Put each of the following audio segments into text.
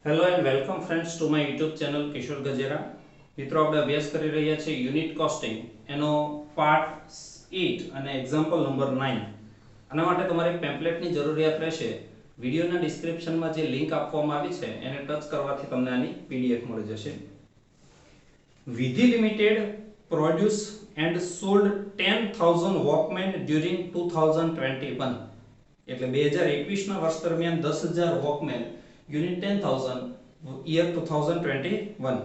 Hello and welcome friends to my YouTube channel Kishor Gajera. મિત્રો આપણે અભ્યાસ કરી રહ્યા છીએ યુનિટ કોસ્ટિંગ એનો પાર્ટ 8 અને એક્ઝામ્પલ નંબર 9. આના માટે તમારે એક પેમ્પલેટની જરૂરિયાત રહેશે. વિડિયોના ડિસ્ક્રિપ્શનમાં જે લિંક આપવામાં આવી છે એને ટચ કરવાથી તમને આની પીડીએફ મળી જશે. વિધિ limited produce and sold 10,000 Walkman during 2021. એટલે 2021ના વર્ષ દરમિયાન 10,000 Walkman unit 10,000 year 2021.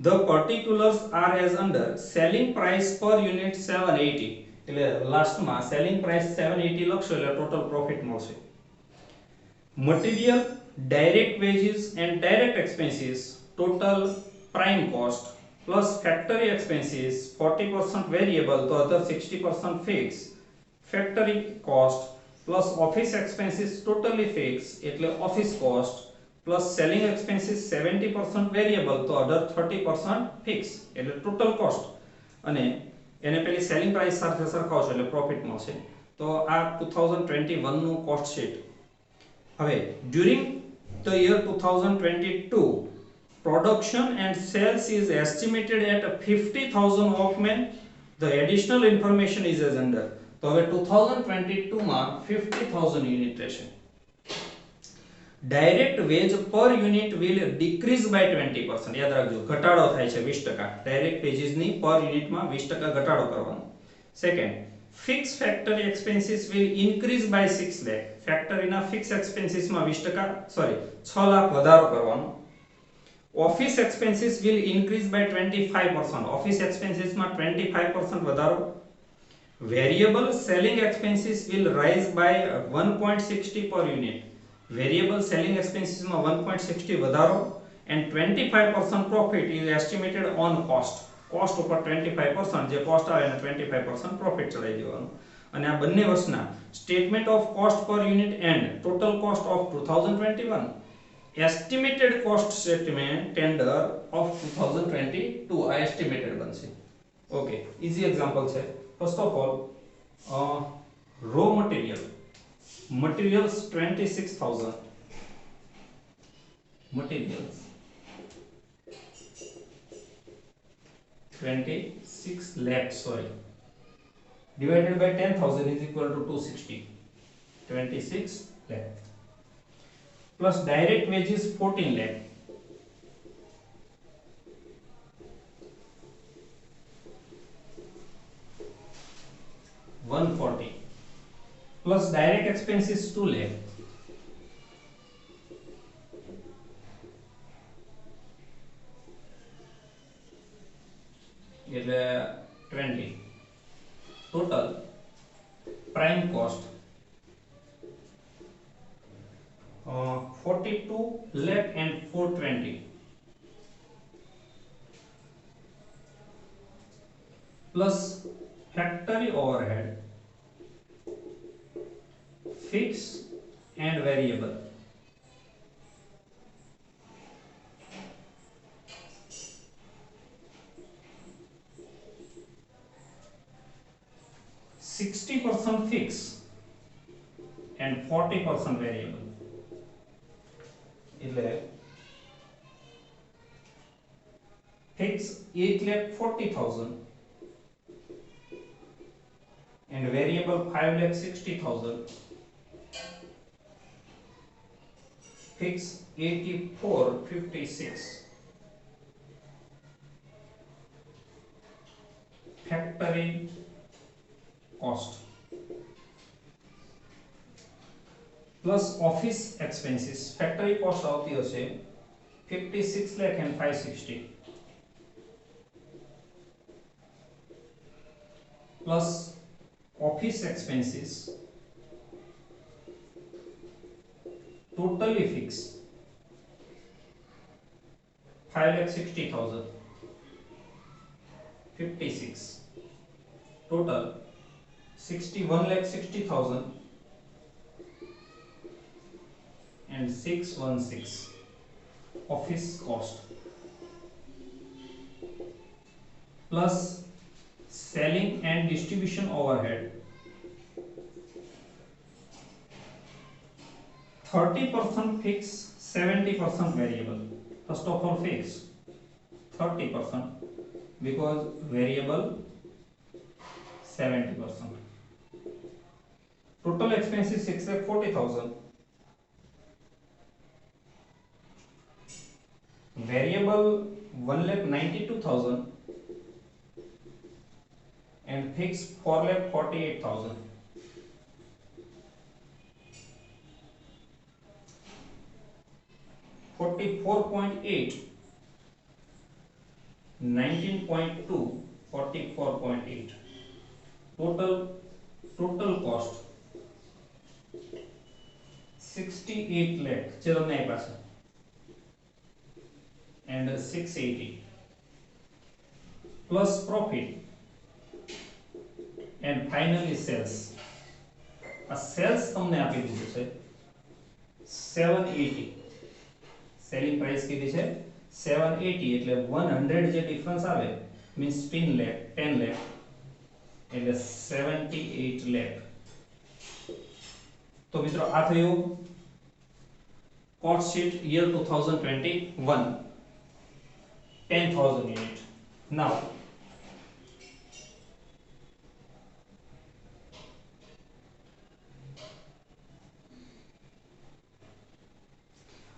The particulars are as under. Selling price per unit 780. એટલે લાસ્ટમાં સેલિંગ પ્રાઇસ 780 લખશો એટલે ટોટલ પ્રોફિટ મળશે. Material, direct wages and direct expenses, total prime cost plus factory expenses 40% variable તો other 60% fix, factory cost plus office expenses totally fix એટલે office cost plus selling expenses 70% variable તો other 30% fix એટલે total cost અને એને પેલી selling price સાથે સરખાવશો એટલે profit મળશે. તો આ 2021 નું કોસ્ટ શીટ. હવે during the year 2022 production and sales is estimated at 50,000 workmen. The additional information is as under. તો હવે 2022 માં 50,000 યુનિટ રહેશે. ડાયરેક્ટ વેજ પર યુનિટ વિલ ડિક્રીઝ બાય 20%. યાદ રાખજો ઘટાડો થાય છે 20%. ડાયરેક્ટ વેજીસ ની પર યુનિટમાં 20% ઘટાડો કરવાનો. Second, fix factory expenses will increase by 6 lakh. ફેક્ટરીના ફિક્સ એક્સપેન્સીસમાં 6 લાખ વધારો કરવાનો. Office expenses will increase by 25%. Office એક્સપેન્સીસમાં 25% વધારો. Variable selling expenses will rise by 1.60 per unit. Variable selling expenses માં 1.60 વધારો and 25% profit is estimated on cost. Cost ઉપર 25% જે cost આવે એને 25% profit ચડાવી દેવાનું. અને આ બંને વર્ષના statement of cost per unit and total cost of 2021, estimated cost statement tender of 2022 આ estimated બનશે. ઓકે, easy example છે. First of all, raw materials 26,000. Materials 26 lakh, divided by 10,000 is equal to 260. 26 lakh plus direct wages 14 lakh. 140 plus direct expenses 2 lakh એટલે 20. total prime cost 42 lakh and 420 plus factory overhead fixed and variable 60% fixed and 40% variable એટલે fixed 8,40,000 and variable 5,60,000. Fixed 84,56. Factory cost plus office expenses. Factory cost આવતી હશે 56 lakh and 560 plus office expenses totally fixed 5,60,000. 56 total 61,60,000 and 616 office cost plus selling and distribution overhead 30% fixed, 70% variable. First of all, fix 30% because variable 70%. Total expenses 6,40,000. Variable 1,92,000 and fixed 4,48,000. $44.8, 19.2, 44.8. Total cost 68 lakh. चलो नहीं पास and 680 plus profit and finally sales. A sales તમને આપી દીધું છે 780. Selling price કીધી છે 780 એટલે 100 જે ડિફરન્સ આવે મીન્સ 10 lakh એટલે 78 lakh. તો મિત્રો આ થયું cost sheet year 2021 10,000 unit. Now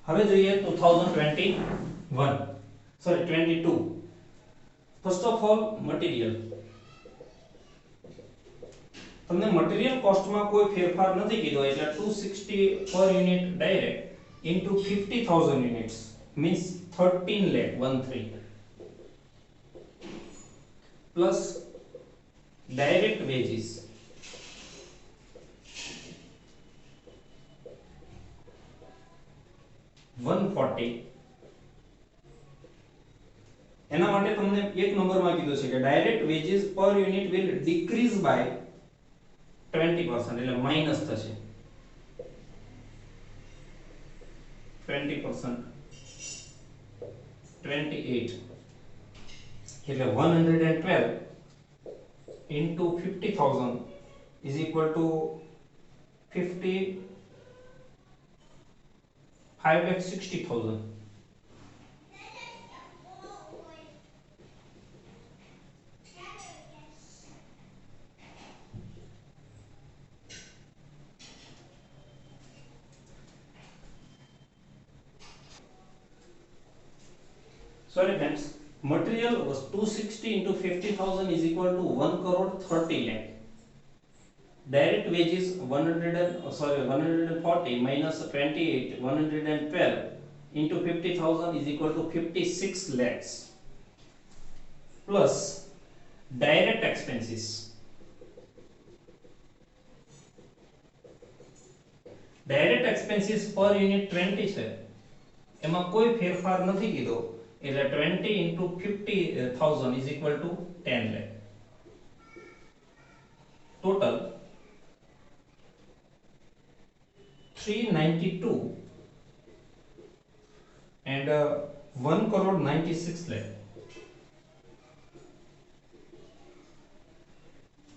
હવે જોઈએ 22. First of all material. તમને મટીરીયલ કોસ્ટમાં કોઈ ફેરફાર નથી કીધો એટલે 260 પર unit direct into 50,000 units means 13 lakh 13 plus direct wages 140. એના માટે તમને એક નંબરમાં કીધું છે કે ડાયરેક્ટ વેજીસ પર યુનિટ વિલ ડિક્રીઝ બાય 20% એટલે માઈનસ થશે 20%, 28 એટલે 112 into 50,000 is equal to 5,60,000. Sorry friends, material was 260 into 50,000 is equal to 1 crore 30 lakh. Direct wages 140 minus 28 112 into 50,000 is equal to 56 lakhs plus direct expenses. Direct expenses per unit 20 છે એમાં કોઈ ફેરફાર નથી કીધો એટલે 20 into 50,000 is equal to 10 lakh. Total 392 and 1 crore 96 lakh.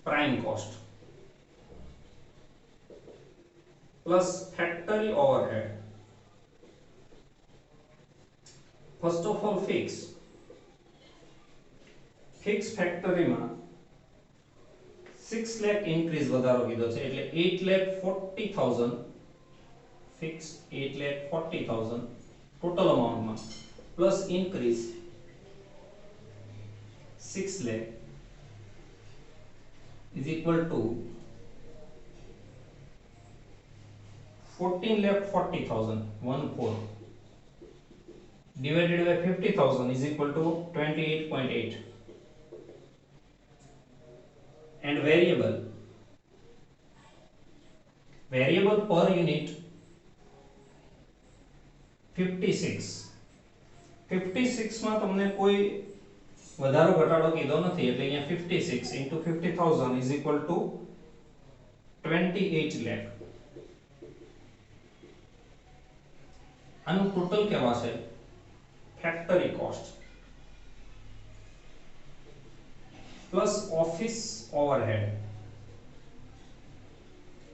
Prime cost plus factory overhead. First of all, fix factory માં 6 lakh increase વધારો કીધો છે એટલે 8,40,000 fix 8,40,000 total amount માં plus increase 6 lakh is equal to 14,40,000 14 divided by 50,000 is equal to 28.8. And variable per unit 56. 56 માં તમને કોઈ વધારો ઘટાડો કીધો નથી એટલે અહીંયા 56 into 50,000 is equal to 28 lakh. આનું ટોટલ કેવા છે factory cost plus office overhead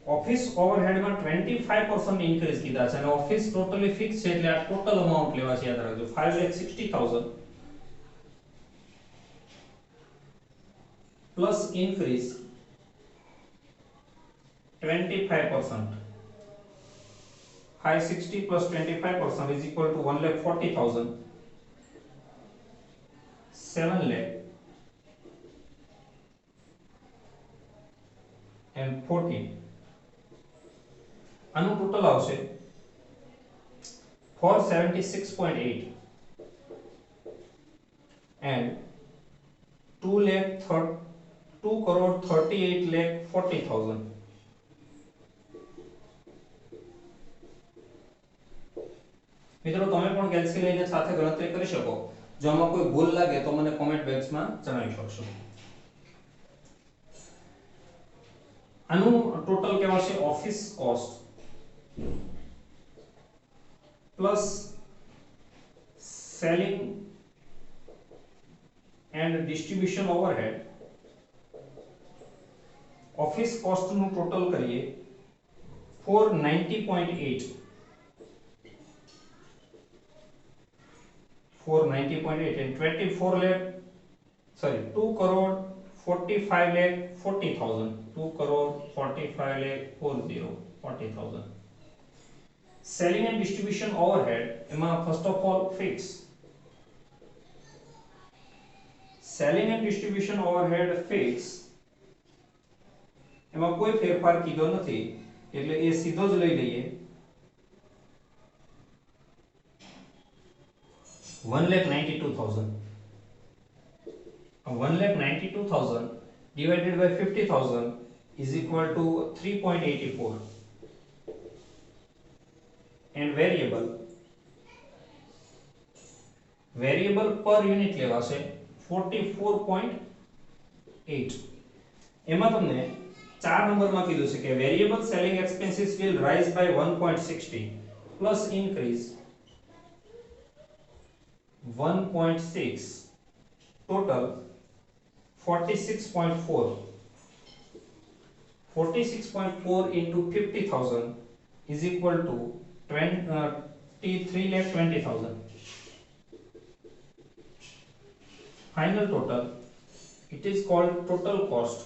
office ઓવરહેડમાં 25% ઇન્ક્રીઝ કીધા છે અને ઓફિસ ટોટલી ફિક્સ છે એટલે આ ટોટલ અમાઉન્ટ લેવા છે, યાદ રાખજો 5,60,000 plus increase 25%. 560 plus 25% is equal to 1,40,000. 7 lakh and 40. આનું ટોટલ આવશે 476.8 and 2,38,40,000. મિત્રો તમે પણ કેલ્સી લઈને સાથે ગણતરી કરી શકો. જો આમાં કોઈ ભૂલ લાગે તો મને કોમેન્ટ બોક્સમાં જણાવી શકશો. આનું ટોટલ કહેવાશે office cost plus selling and distribution overhead. Office cost નું ટોટલ કરીએ 490.8 and 24 lakh, sorry, 2,45,40,000. 2,45,40,000. Selling and distribution overhead, first of all fix. Selling and distribution overhead fix. એમાં કોઈ ફેરફાર કીધો નથી એટલે એ સીધો જ લઈ લઈએ. 1,92,000. 1,92,000 divided by 50,000 is equal to 3.84. And variable per unit લેવાશે 44.8. એમાં તમને 4 નંબરમાં કીધું છે કે variable selling expenses will rise by 1.60 plus increase 1.6, total 46.4. 46.4 into 50,000 is equal to 23,20,000. Final total, it is called total cost.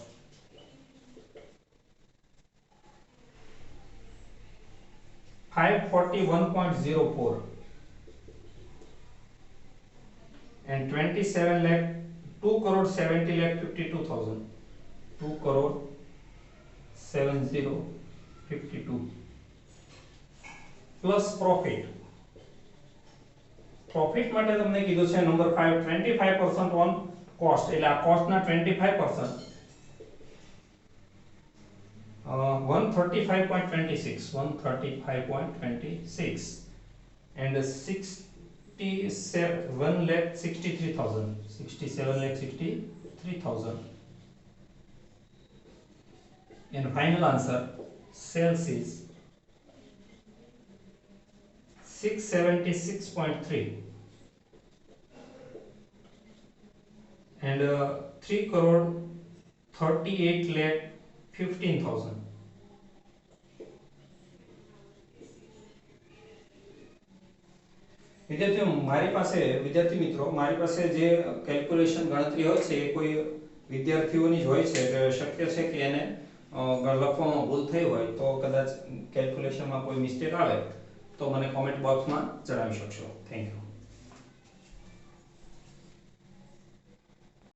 $541.04 and 27 lakh 2,70,52,000. 2,70,52 plus profit. Profit માટે તમને કીધું છે નંબર 5 25% on cost એટલે આ કોસ્ટ ના 25% 135.26 and 67,63,000. And final answer, sales is 676.3 and 3,38,15,000. વિદ્યાર્થી મિત્રો મારી પાસે જે કેલ્ક્યુલેશન ગણતરી હોય છે એ કોઈ વિદ્યાર્થીઓની જ હોય છે એટલે શક્ય છે કે એને લખવામાં ભૂલ થઈ હોય તો કદાચ કેલ્ક્યુલેશનમાં કોઈ મિસ્ટેક આવે તો મને કોમેન્ટ બોક્સમાં જણાવી શકશો. Thank you.